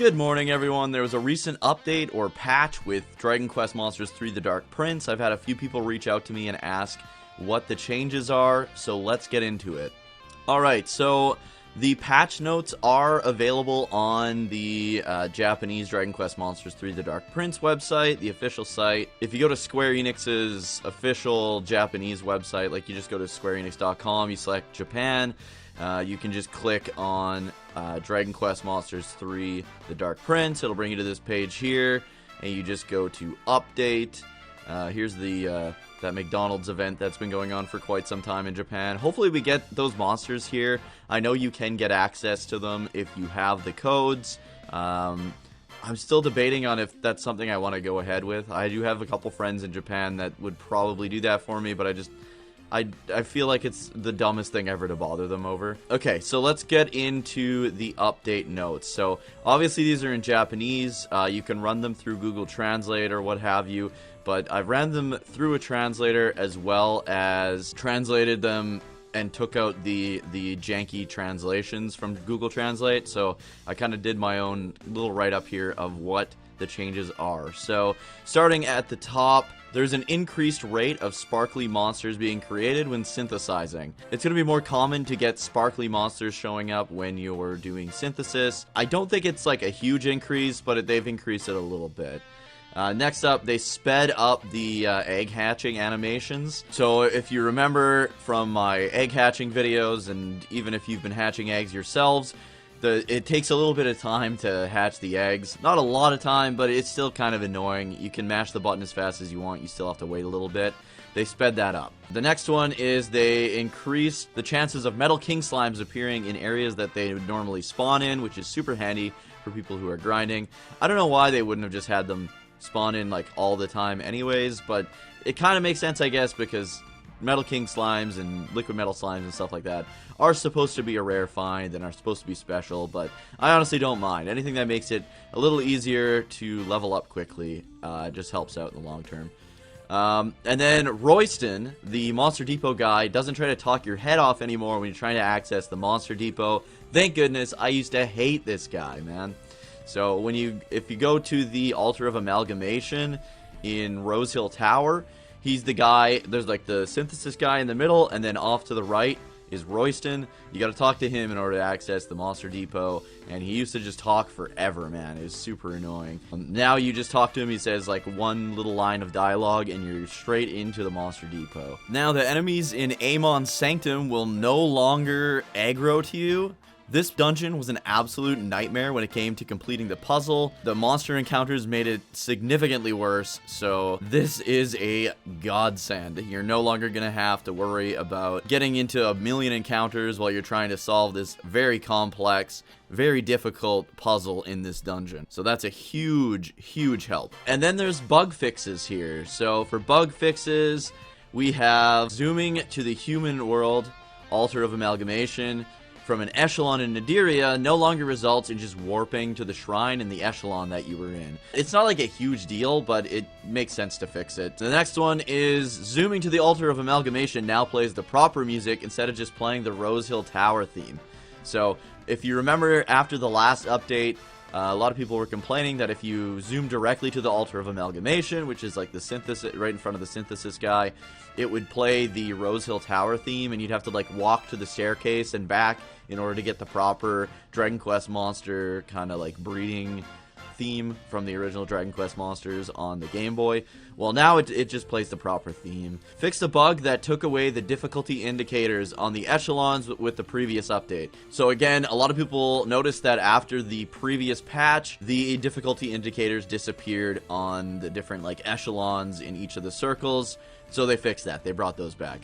Good morning, everyone. There was a recent update or patch with Dragon Quest Monsters 3: The Dark Prince. I've had a few people reach out to me and ask what the changes are, so let's get into it. Alright, so the patch notes are available on the Japanese Dragon Quest Monsters 3: The Dark Prince website, the official site. If you go to Square Enix's official Japanese website, like you just go to squareenix.com, you select Japan, you can just click on Dragon Quest Monsters 3: The Dark Prince. It'll bring you to this page here, and you just go to Update. Here's the that McDonald's event that's been going on for quite some time in Japan. Hopefully we get those monsters here. I know you can get access to them if you have the codes. I'm still debating on if that's something I want to go ahead with. I do have a couple friends in Japan that would probably do that for me, but I feel like it's the dumbest thing ever to bother them over. Okay, so let's get into the update notes. So obviously these are in Japanese. You can run them through Google Translate or what have you, but I've ran them through a translator as well as translated them and took out the janky translations from Google Translate. So I kind of did my own little write-up here of what the changes are. So starting at the top, there's an increased rate of sparkly monsters being created when synthesizing. It's going to be more common to get sparkly monsters showing up when you're doing synthesis. I don't think it's like a huge increase, but they've increased it a little bit. Next up, they sped up the egg hatching animations. So if you remember from my egg hatching videos, and even if you've been hatching eggs yourselves, it takes a little bit of time to hatch the eggs. Not a lot of time, but it's still kind of annoying. You can mash the button as fast as you want. You still have to wait a little bit. They sped that up. The next one is they increased the chances of Metal King Slimes appearing in areas that they would normally spawn in, which is super handy for people who are grinding. I don't know why they wouldn't have just had them spawn in like all the time anyways, but it kind of makes sense, I guess, because Metal King Slimes and Liquid Metal Slimes and stuff like that are supposed to be a rare find and are supposed to be special, but I honestly don't mind. Anything that makes it a little easier to level up quickly just helps out in the long term. And then Royston, the Monster Depot guy, doesn't try to talk your head off anymore when you're trying to access the Monster Depot. Thank goodness. I used to hate this guy, man. So if you go to the Altar of Amalgamation in Rose Hill Tower, he's the guy, there's like the synthesis guy in the middle, and then off to the right is Royston. You gotta talk to him in order to access the Monster Depot, and he used to just talk forever, man. It was super annoying. Now you just talk to him, he says like one little line of dialogue, and you're straight into the Monster Depot. Now the enemies in Amon Sanctum will no longer aggro to you. This dungeon was an absolute nightmare when it came to completing the puzzle. The monster encounters made it significantly worse, so this is a godsend. You're no longer going to have to worry about getting into a million encounters while you're trying to solve this very complex, very difficult puzzle in this dungeon. So that's a huge, huge help. And then there's bug fixes here. So for bug fixes, we have zooming to the human world, Altar of Amalgamation, from an echelon in Nadiria no longer results in just warping to the shrine in the echelon that you were in. It's not like a huge deal, but it makes sense to fix it. The next one is zooming to the Altar of Amalgamation now plays the proper music instead of just playing the Rose Hill Tower theme. So if you remember after the last update, a lot of people were complaining that if you zoom directly to the Altar of Amalgamation, which is like the synthesis, right in front of the synthesis guy, it would play the Rose Hill Tower theme, and you'd have to like walk to the staircase and back in order to get the proper Dragon Quest monster kind of like breeding theme from the original Dragon Quest monsters on the Game Boy. Well, now it just plays the proper theme. Fixed a bug that took away the difficulty indicators on the echelons with the previous update. So again, a lot of people noticed that after the previous patch, the difficulty indicators disappeared on the different like echelons in each of the circles. So they fixed that. They brought those back.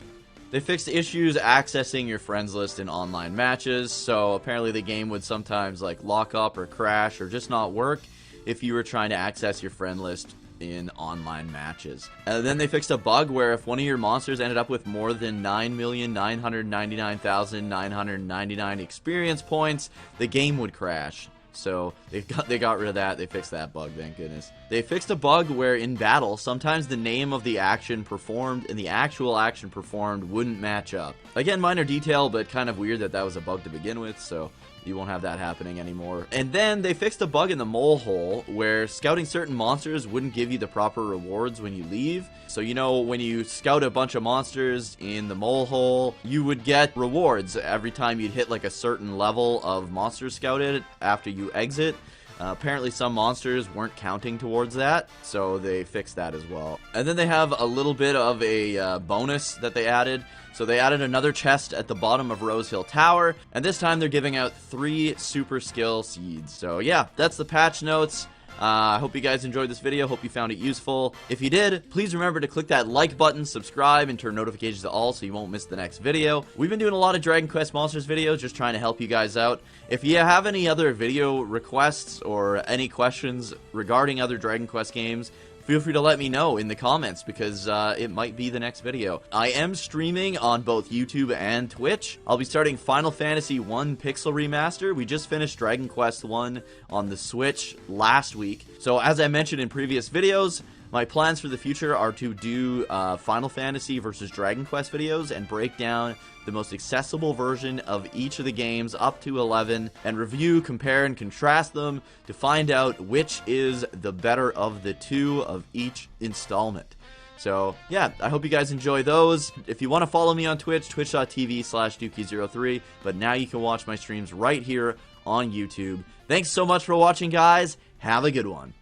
They fixed issues accessing your friends list in online matches. So apparently the game would sometimes like lock up or crash or just not work if you were trying to access your friend list in online matches. And then they fixed a bug where if one of your monsters ended up with more than 9,999,999 experience points, the game would crash. So they got rid of that. They fixed that bug, thank goodness. They fixed a bug where in battle, sometimes the name of the action performed and the actual action performed wouldn't match up. Again, minor detail, but kind of weird that that was a bug to begin with, so You won't have that happening anymore. And then they fixed a bug in the mole hole where scouting certain monsters wouldn't give you the proper rewards when you leave. So, you know, when you scout a bunch of monsters in the mole hole, you would get rewards every time you'd hit like a certain level of monsters scouted after you exit. Apparently some monsters weren't counting towards that, so they fixed that as well. And then they have a little bit of a bonus that they added. So they added another chest at the bottom of Rose Hill Tower, and this time they're giving out 3 super skill seeds. So yeah, that's the patch notes. I hope you guys enjoyed this video. Hope you found it useful. If you did, please remember to click that like button, subscribe, and turn notifications to all so you won't miss the next video. We've been doing a lot of Dragon Quest Monsters videos, just trying to help you guys out. If you have any other video requests or any questions regarding other Dragon Quest games, feel free to let me know in the comments because it might be the next video. I am streaming on both YouTube and Twitch. I'll be starting Final Fantasy 1 Pixel Remaster. We just finished Dragon Quest 1 on the Switch last week. So as I mentioned in previous videos, my plans for the future are to do Final Fantasy versus Dragon Quest videos and break down the most accessible version of each of the games up to 11 and review, compare, and contrast them to find out which is the better of the two of each installment. So, yeah, I hope you guys enjoy those. If you want to follow me on Twitch, twitch.tv/Dukey03, but now you can watch my streams right here on YouTube. Thanks so much for watching, guys. Have a good one.